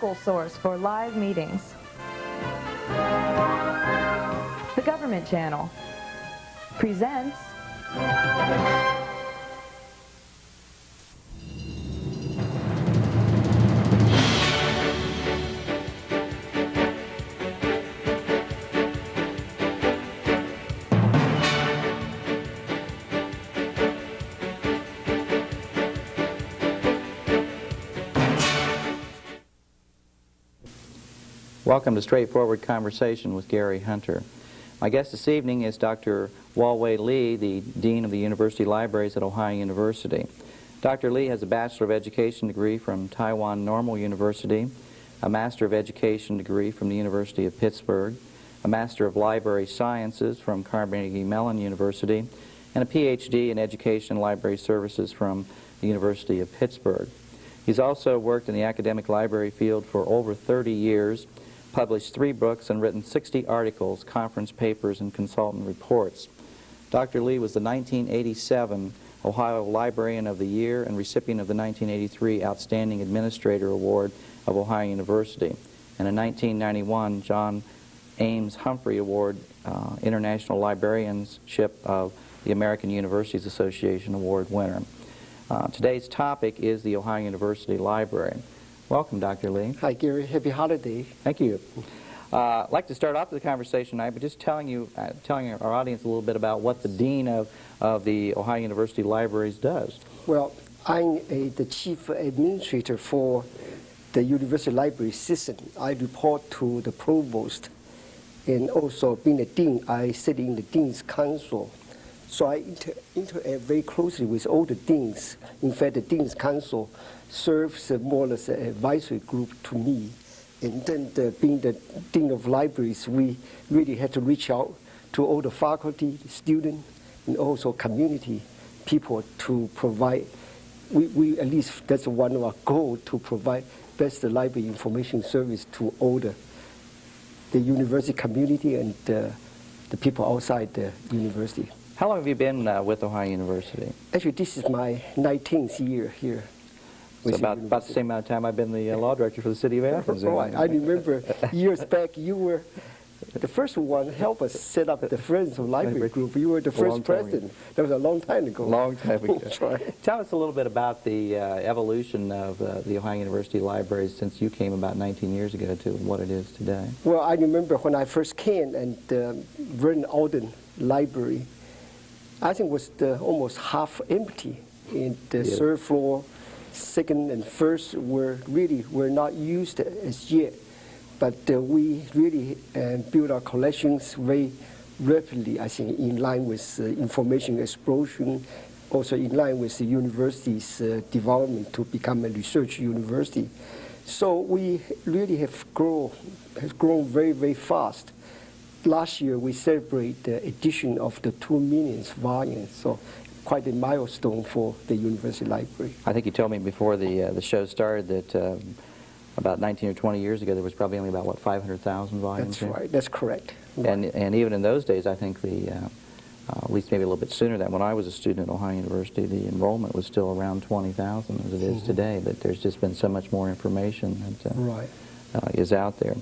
sole source for live meetings. The Government Channel presents Welcome to Straightforward Conversation with Gary Hunter. My guest this evening is Dr. Walwei Li, the Dean of the University Libraries at Ohio University. Dr. Li has a Bachelor of Education degree from Taiwan Normal University, a Master of Education degree from the University of Pittsburgh, a Master of Library Sciences from Carnegie Mellon University, and a PhD in Education and Library Services from the University of Pittsburgh. He's also worked in the academic library field for over 30 years, published 3 books, and written 60 articles, conference papers, and consultant reports. Dr. Li was the 1987 Ohio Librarian of the Year and recipient of the 1983 Outstanding Administrator Award of Ohio University, and a 1991 John Ames Humphrey Award, International Librarianship of the American Universities Association Award winner. Today's topic is the Ohio University Library. Welcome, Dr. Li. Hi, Gary. Happy holiday. Thank you. I'd like to start off the conversation tonight by just telling our audience a little bit about what the Dean of the Ohio University Libraries does. Well, I'm the Chief Administrator for the University Library System. I report to the Provost, and also being a Dean, I sit in the Dean's Council. So I interact very closely with all the Deans. In fact, the Dean's Council serves more or less an advisory group to me. And then being the Dean of Libraries, we really had to reach out to all the faculty, the students, and also community people to provide, we at least that's one of our goals, to provide best library information service to all the university community and the people outside the university. How long have you been with Ohio University? Actually, this is my 19th year here. So about the same amount of time I've been the law director for the city of Athens. Right. I remember years back you were the first one to help us set up the Friends of Library group. You were the first president. That was a long time ago. Long time ago. That's right. Tell us a little bit about the evolution of the Ohio University Libraries since you came about 19 years ago to what it is today. Well, I remember when I first came, and Vernon Alden Library, I think was almost half empty. In the third floor, second and first were not used as yet. But we really built our collections very rapidly, I think, in line with information explosion, also in line with the university's development to become a research university. So we really have grown very, very fast. Last year we celebrate the edition of the 2 millionth volume, so quite a milestone for the University Library. I think you told me before the show started that about 19 or 20 years ago there was probably only about, what, 500,000 volumes? That's right, that's correct. And even in those days, I think at least maybe a little bit sooner than when I was a student at Ohio University, the enrollment was still around 20,000 as it is today, but there's just been so much more information that is out there.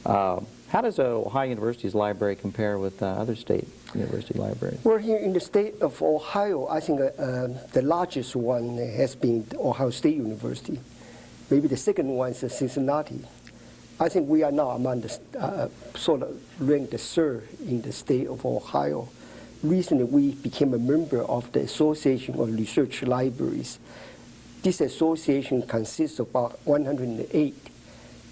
How does Ohio University's library compare with other state university libraries? Well, here in the state of Ohio, I think the largest one has been Ohio State University. Maybe the second one is Cincinnati. I think we are now among the sort of ranked third in the state of Ohio. Recently, we became a member of the Association of Research Libraries. This association consists of about 108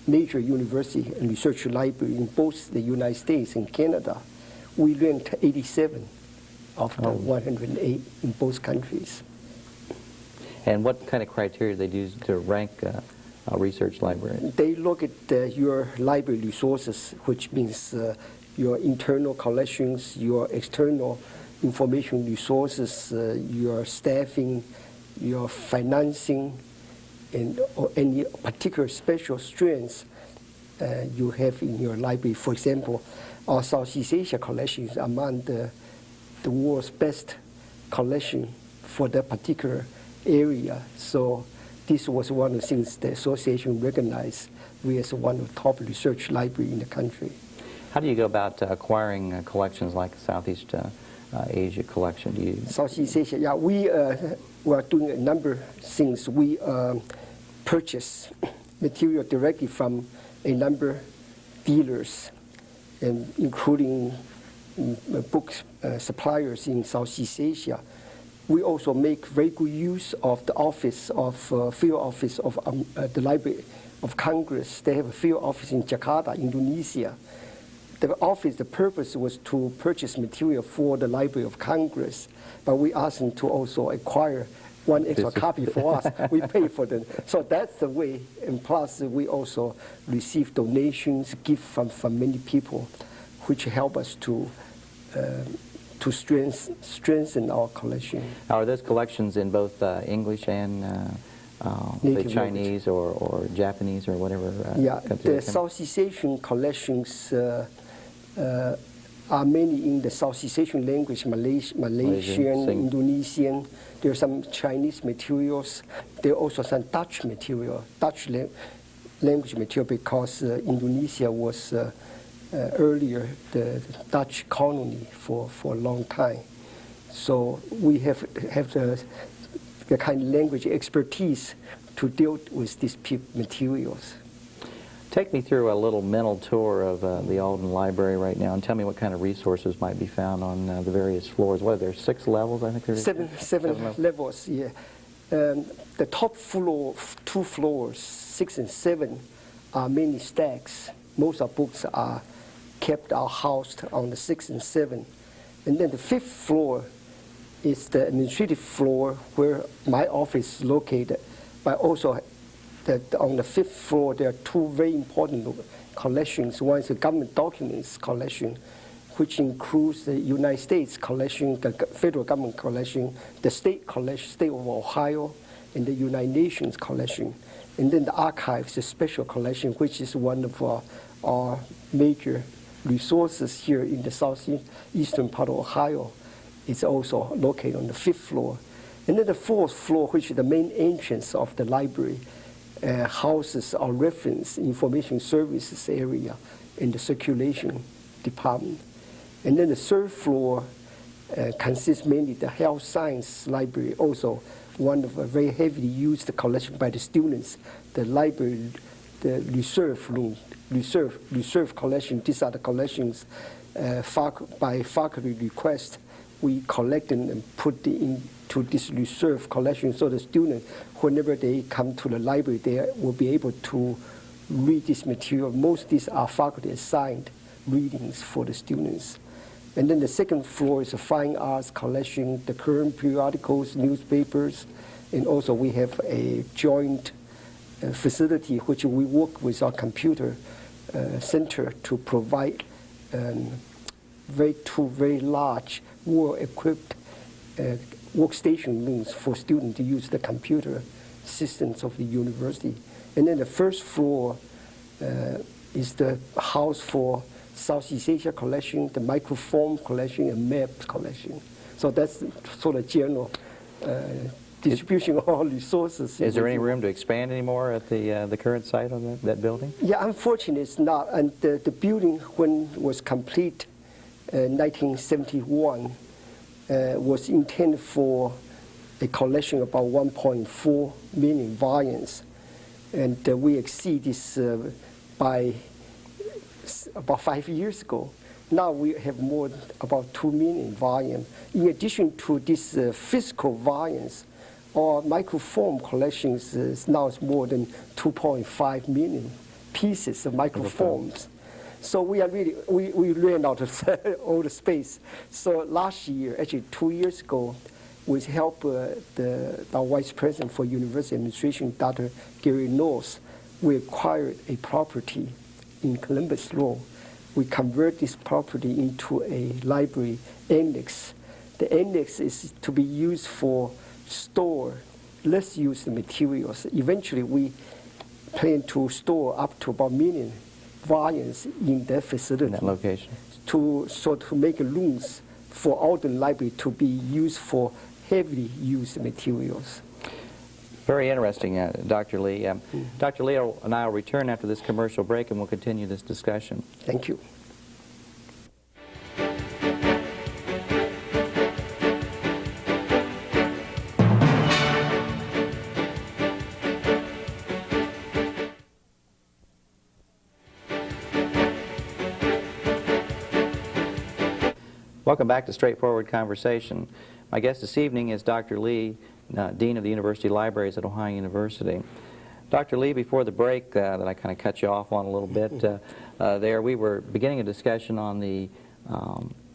major university and research libraries in both the United States and Canada. We ranked 87 of the 108 in both countries. And what kind of criteria do they use to rank a research library? They look at your library resources, which means your internal collections, your external information resources, your staffing, your financing, and any particular special strengths you have in your library. For example, our Southeast Asia collection is among the world's best collection for that particular area. So this was one of the things the association recognized we as one of the top research library in the country. How do you go about acquiring collections like the Southeast Asia collection? Do you Southeast Asia, yeah, we are doing a number of things. We purchase material directly from a number of dealers, and including book suppliers in Southeast Asia. We also make very good use of the office of field office of the Library of Congress. They have a field office in Jakarta, Indonesia. The purpose was to purchase material for the Library of Congress, but we asked them to also acquire one extra copy for us. We pay for them. So that's the way. And plus, we also receive donations, gifts from many people, which help us to strengthen our collection. Are those collections in both English and say Native Chinese or Japanese or whatever? Yeah, country the they come? Southeast Asian collections are mainly in the Southeast Asian language, Malaysian, Sing. Indonesian. There are some Chinese materials. There are also some Dutch material, language material, because Indonesia was earlier the Dutch colony for a long time. So we have the kind of language expertise to deal with these materials. Take me through a little mental tour of the Alden Library right now, and tell me what kind of resources might be found on the various floors. What are there, 6 levels, I think there is? Seven levels, yeah. The top floor, 2 floors, 6 and 7, are mainly stacks. Most of books are kept or housed on the 6 and 7. And then the 5th floor is the administrative floor where my office is located, but also on the 5th floor, there are 2 very important collections. One is the government documents collection, which includes the United States collection, the federal government collection, the state collection, state of Ohio, and the United Nations collection. And then the archives, the special collection, which is one of our major resources here in the southeastern part of Ohio. It's also located on the 5th floor. And then the 4th floor, which is the main entrance of the library, houses our reference information services area in the circulation department. And then the 3rd floor consists mainly the health science library, also one of a very heavily used collection by the students. The library, the reserve room, reserve collection, these are the collections by faculty request. We collect them and put into this reserve collection, so the student, whenever they come to the library, they will be able to read this material. Most of these are faculty assigned readings for the students. And then the 2nd floor is a fine arts collection, the current periodicals, newspapers, and also we have a joint facility which we work with our computer center to provide 2 very large, well-equipped workstation rooms for students to use the computer systems of the university. And then the 1st floor is the house for Southeast Asia collection, the microfilm collection, and maps collection. So that's sort of general distribution of all resources. Is there any room to expand anymore at the current site on that building? Yeah, unfortunately it's not. And the building, when it was complete in 1971, was intended for a collection of about 1.4 million volumes. And we exceed this by about 5 years ago. Now we have more than about 2 million volumes. In addition to these physical volumes, our microfilm collections now is more than 2.5 million pieces of microfilms. So we are really, we ran out of all the space. So last year, actually 2 years ago, with help our Vice President for University Administration, Dr. Gary North, we acquired a property in Columbus Row. We convert this property into a library annex. The annex is to be used for store less used materials. Eventually, we plan to store up to about 1 million volumes in that facility. In that location. To make rooms for Alden Library to be used for heavily used materials. Very interesting, Dr. Lee. Dr. Lee and I will return after this commercial break and we'll continue this discussion. Thank you. Welcome back to Straightforward Conversation. My guest this evening is Dr. Lee, Dean of the University Libraries at Ohio University. Dr. Lee, before the break that I kind of cut you off on a little bit there, we were beginning a discussion on the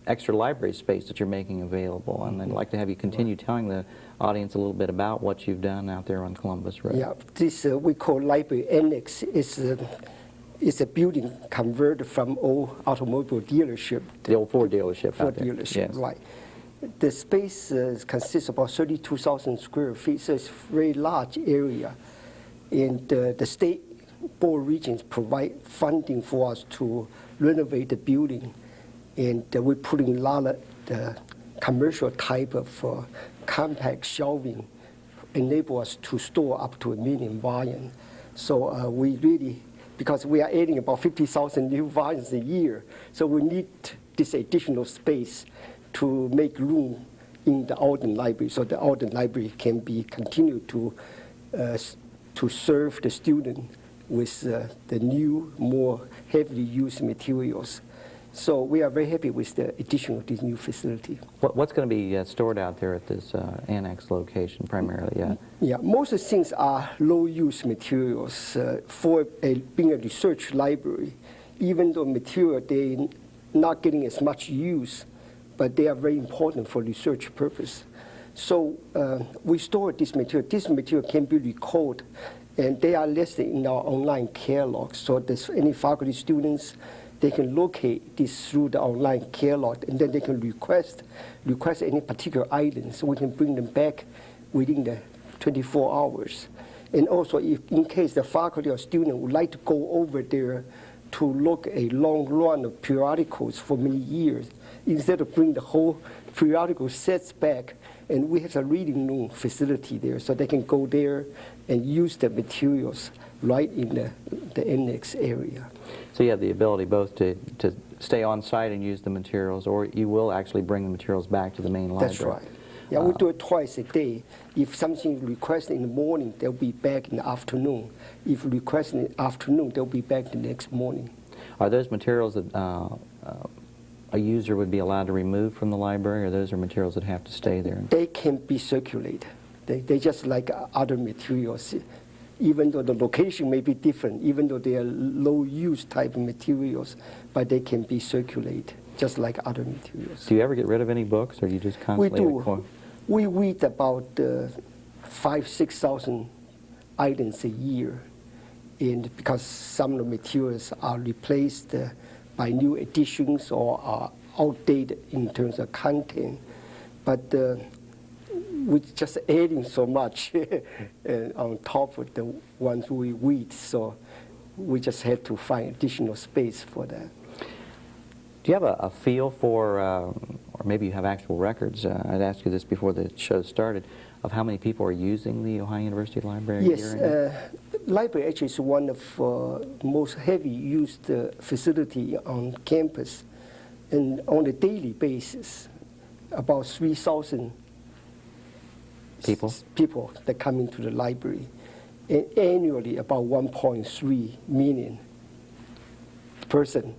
extra library space that you're making available, and I'd like to have you continue telling the audience a little bit about what you've done out there on Columbus Road. Yeah, this we call Library Annex. It's a building converted from old automobile dealership. The old Ford dealership Ford out there. dealership, Yes. right. The space consists of about 32,000 square feet, so it's a very large area. And the state board regions provide funding for us to renovate the building. And we're putting a lot of the commercial type of compact shelving, enable us to store up to 1 million volume. So we really, because we are adding about 50,000 new volumes a year, so we need this additional space to make room in the Alden Library, so the Alden Library can be continued to serve the student with the new, more heavily used materials. So we are very happy with the addition of this new facility. What's going to be stored out there at this annex location primarily? Yeah, most of the things are low-use materials for being a research library. Even though material they're not getting as much use, but they are very important for research purpose. So we store this material. This material can be recorded, and they are listed in our online catalog. So there's any faculty students, they can locate this through the online catalog, and then they can request any particular items, so we can bring them back within the 24 hours. And also, if in case the faculty or student would like to go over there to look a long run of periodicals for many years, instead of bring the whole periodical sets back, and we have a reading room facility there, so they can go there and use the materials right in the annex area. So you have the ability both to stay on site and use the materials, or you will actually bring the materials back to the main library. That's right. Yeah, we do it twice a day. If something is requested in the morning, they'll be back in the afternoon. If requested in the afternoon, they'll be back the next morning. Are those materials that a user would be allowed to remove from the library, or those are materials that have to stay there? They can be circulated. They just like other materials. Even though the location may be different, even though they are low-use type of materials, but they can be circulated, just like other materials. Do you ever get rid of any books, or do you just We constantly... do. We read about 5,000–6,000 items a year, and because some of the materials are replaced by new editions or are outdated in terms of content, but we're just adding so much on top of the ones we read, so we just had to find additional space for that. Do you have a feel for, or maybe you have actual records, I'd asked you this before the show started, of how many people are using the Ohio University Library? Yes, library actually is one of most heavy used facility on campus, and on a daily basis, about 3,000 people that come into the library, and annually about 1.3 million person.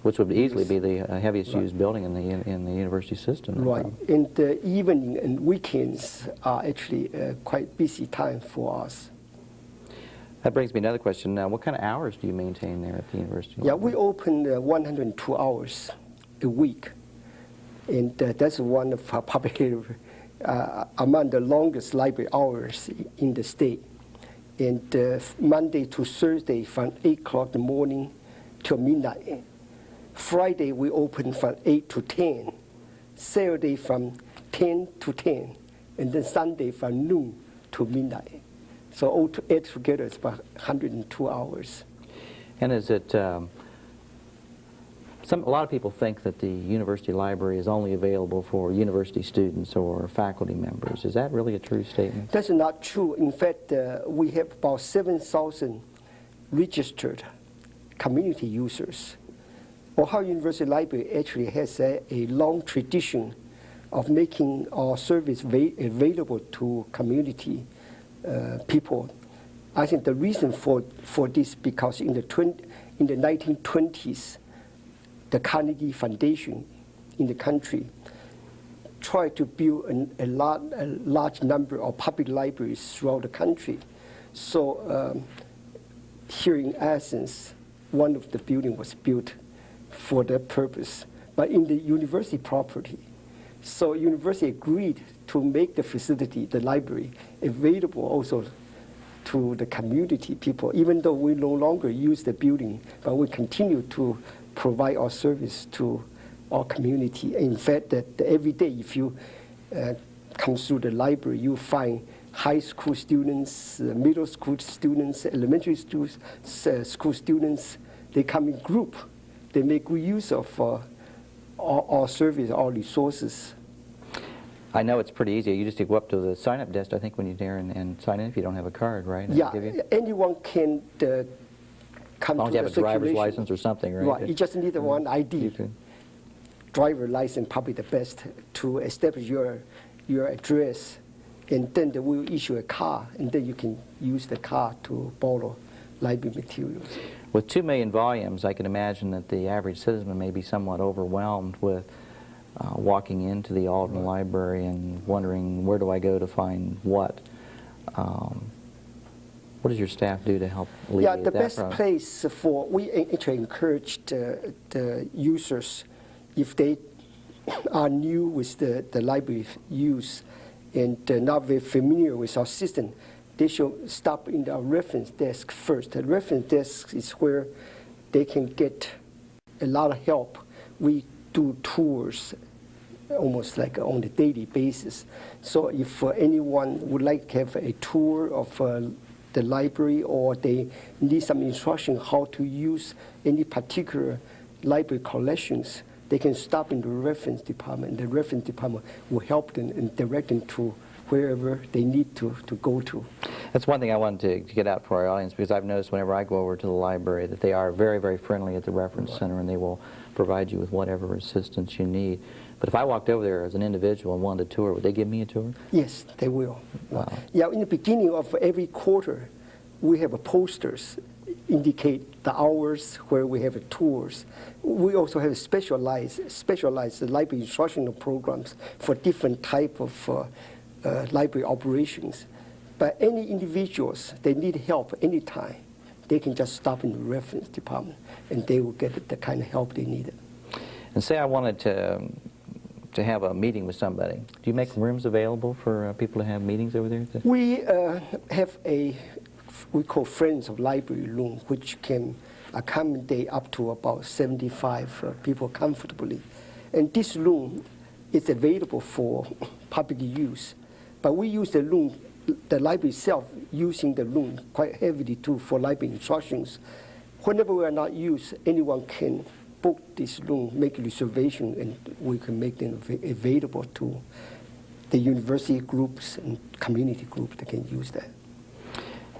Which would easily be the heaviest used building in the university system. Right, and the evening and weekends are actually quite busy time for us. That brings me to another question. What kind of hours do you maintain there at the university? Yeah, we open 102 hours a week, and that's one of our probably among the longest library hours in the state. And Monday to Thursday from 8 o'clock in the morning till midnight. Friday we open from 8 to 10. Saturday from 10 to 10. And then Sunday from noon to midnight. So all add together it's about 102 hours. And is it A lot of people think that the university library is only available for university students or faculty members. Is that really a true statement? That's not true. In fact, we have about 7,000 registered community users. Ohio University Library actually has a long tradition of making our service available to community people. I think the reason for this because in the 1920s, the Carnegie Foundation in the country tried to build a large number of public libraries throughout the country. So here in Athens, one of the buildings was built for that purpose, but in the university property. So university agreed to make the facility, the library, available also to the community people, even though we no longer use the building, but we continue to provide our service to our community. In fact, that every day if you come through the library, you find high school students, middle school students, elementary school students. They come in group. They make good use of our service, our resources. I know it's pretty easy. You just go up to the sign-up desk, I think, when you're there and sign in if you don't have a card, right? Yeah, anyone can come as long as to you have the a driver's circulation. license or something, right? Right, you just need one ID. You could. Driver license probably the best to establish your address, and then they will issue a card, and then you can use the card to borrow library materials. With 2 million volumes, I can imagine that the average citizen may be somewhat overwhelmed with walking into the Alden Library and wondering, where do I go to find what? What does your staff do to help alleviate that the best problem? place for, we actually encourage the users, if they are new with the library use and not very familiar with our system, they should stop in our reference desk first. The reference desk is where they can get a lot of help. We do tours almost like on a daily basis. So if anyone would like to have a tour of the library, or they need some instruction how to use any particular library collections, they can stop in the reference department. The reference department will help them and direct them to wherever they need to go to. That's one thing I wanted to get out for our audience, because I've noticed whenever I go over to the library that they are very, very friendly at the reference center, and they will provide you with whatever assistance you need. But if I walked over there as an individual and wanted a tour, would they give me a tour? Yes, they will. Wow. Yeah, in the beginning of every quarter, we have posters indicate the hours where we have tours. We also have specialized library instructional programs for different type of library operations. But any individuals, they need help anytime, they can just stop in the reference department and they will get the kind of help they need. And say I wanted to have a meeting with somebody. Do you make rooms available for people to have meetings over there? We have we call Friends of Library room, which can accommodate up to about 75 people comfortably. And this room is available for public use. But we use the room, the library itself, using the room quite heavily too for library instructions. Whenever we are not used, anyone can book this room, make a reservation, and we can make them available to the university groups and community groups that can use that.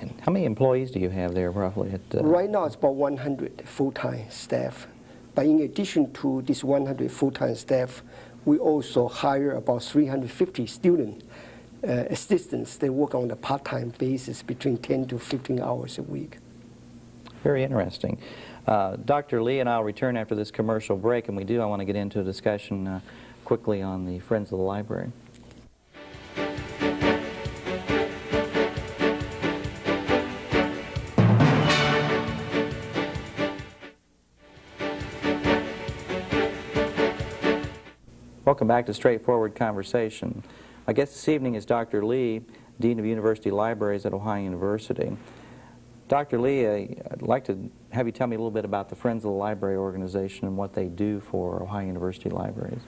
And how many employees do you have there roughly? Right now it's about 100 full-time staff. But in addition to this 100 full-time staff, we also hire about 350 student assistants. They work on a part-time basis between 10 to 15 hours a week. Very interesting. Dr. Lee and I will return after this commercial break, and I want to get into a discussion quickly on the Friends of the Library. Welcome back to Straightforward Conversation. My guest this evening is Dr. Lee, Dean of University Libraries at Ohio University. Dr. Lee, I'd like to have you tell me a little bit about the Friends of the Library organization and what they do for Ohio University libraries.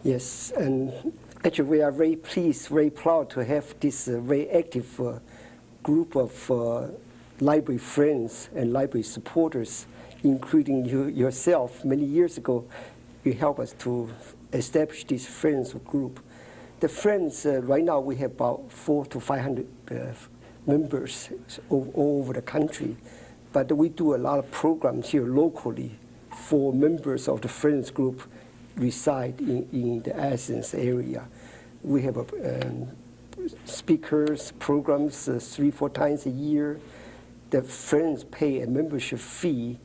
Yes, and actually we are very pleased, very proud to have this very active group of library friends and library supporters including yourself. Many years ago, you helped us to establish this Friends group. The Friends, right now we have about 400 to 500 members all over the country, but we do a lot of programs here locally for members of the Friends group reside in the Athens area. We have speakers, programs 3-4 times a year. The Friends pay a membership fee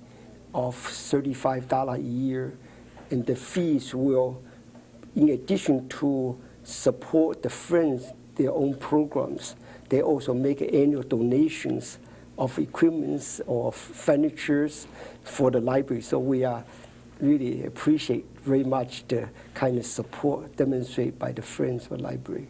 of $35 a year, and the fees will, in addition to support the Friends, their own programs, they also make annual donations of equipments or furnitures for the library. So we are really appreciate very much the kind of support demonstrated by the Friends of the Library.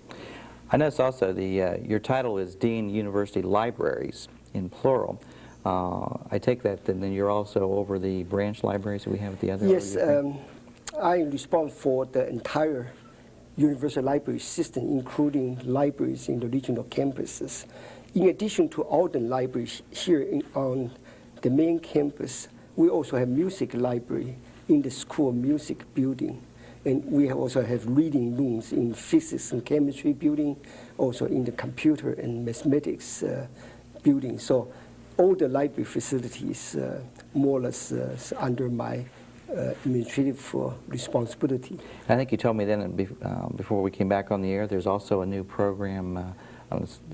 I notice also your title is Dean University Libraries, in plural. I take that then you're also over the branch libraries that we have at the other. Yes, I respond for the entire university library system, including libraries in the regional campuses. In addition to all the libraries here on the main campus, we also have music library in the School of Music building. And we also have reading rooms in physics and chemistry building, also in the computer and mathematics building. So all the library facilities more or less under my administrative responsibility. I think you told me then before we came back on the air, there's also a new program,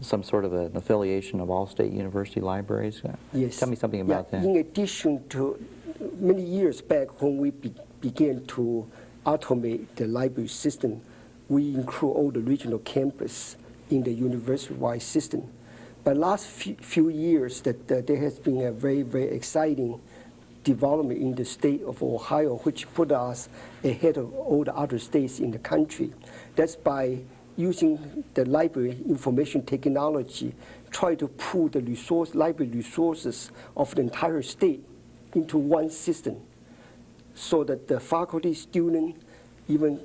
some sort of an affiliation of all state university libraries. Yes. Tell me something about that. In addition to many years back when we began to automate the library system, we include all the regional campus in the university-wide system. But last few years, that there has been a very, very exciting development in the state of Ohio, which put us ahead of all the other states in the country. That's by using the library information technology, try to pool the library resources of the entire state into one system, so that the faculty, student, even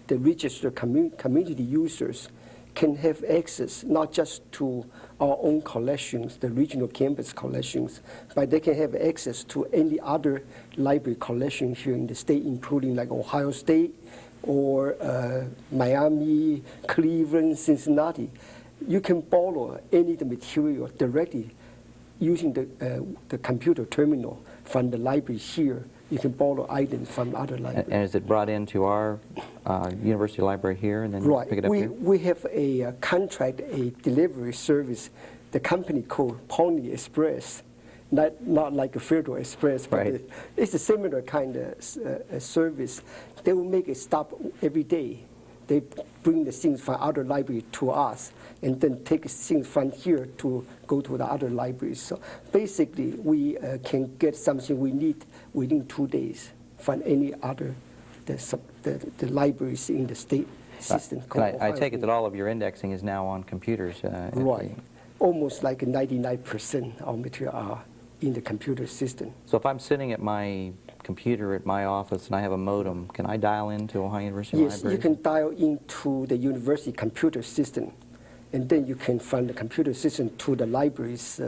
the registered community users can have access not just to our own collections, the regional campus collections, but they can have access to any other library collection here in the state, including like Ohio State or Miami, Cleveland, Cincinnati. You can borrow any of the material directly using the computer terminal from the library here. You can borrow items from other libraries. And is it brought into our university library here and then Right. pick it up here? We have a contract, a delivery service, the company called Pony Express, not like a Federal Express, but Right. it's a similar kind of service. They will make a stop every day. They bring the things from other library to us, and then take things from here to go to the other libraries. So basically, we can get something we need within 2 days from any other the libraries in the state system. I take it that all of your indexing is now on computers. Right. Almost like 99% of material are in the computer system. So if I'm sitting at my computer at my office and I have a modem, can I dial into Ohio University Yes, Library? you can dial into the university computer system, and then you can from the computer system to the library's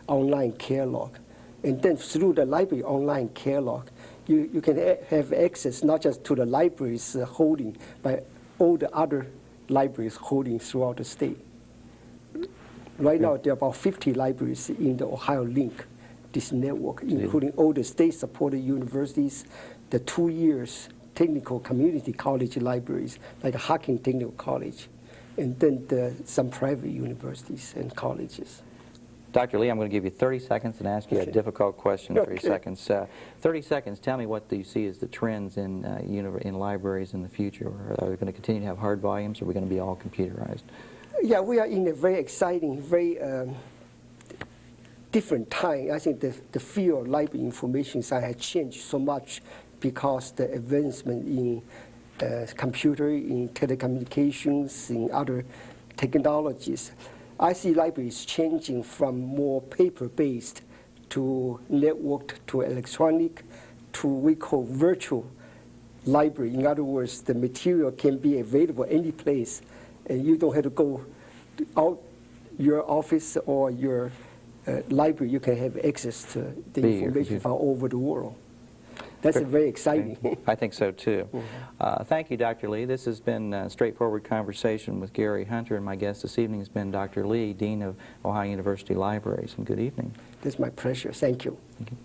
online catalog. And then through the library online catalog, you can have access not just to the library's holding, but all the other libraries holding throughout the state. Right now, there are about 50 libraries in the Ohio Link, this network, including all the state-supported universities, the 2 years technical community college libraries, like Hocking Technical College, and then some private universities and colleges. Dr. Lee, I'm going to give you 30 seconds and ask you a difficult question in 30 Okay. seconds. 30 seconds, tell me what do you see as the trends in libraries in the future? Are we going to continue to have hard volumes, or are we going to be all computerized? Yeah, we are in a very exciting, very different time. I think the field of library information science has changed so much because the advancement in computer, in telecommunications, in other technologies. I see libraries changing from more paper-based to networked to electronic to we call virtual library. In other words, the material can be available any place, and you don't have to go out your office or your library, you can have access to the Be your information computer. from all over the world. That's very exciting. I think so too. Thank you, Dr. Lee. This has been a straightforward conversation with Gary Hunter, and my guest this evening has been Dr. Lee, Dean of Ohio University Libraries. And good evening. It's my pleasure. Thank you. Thank you.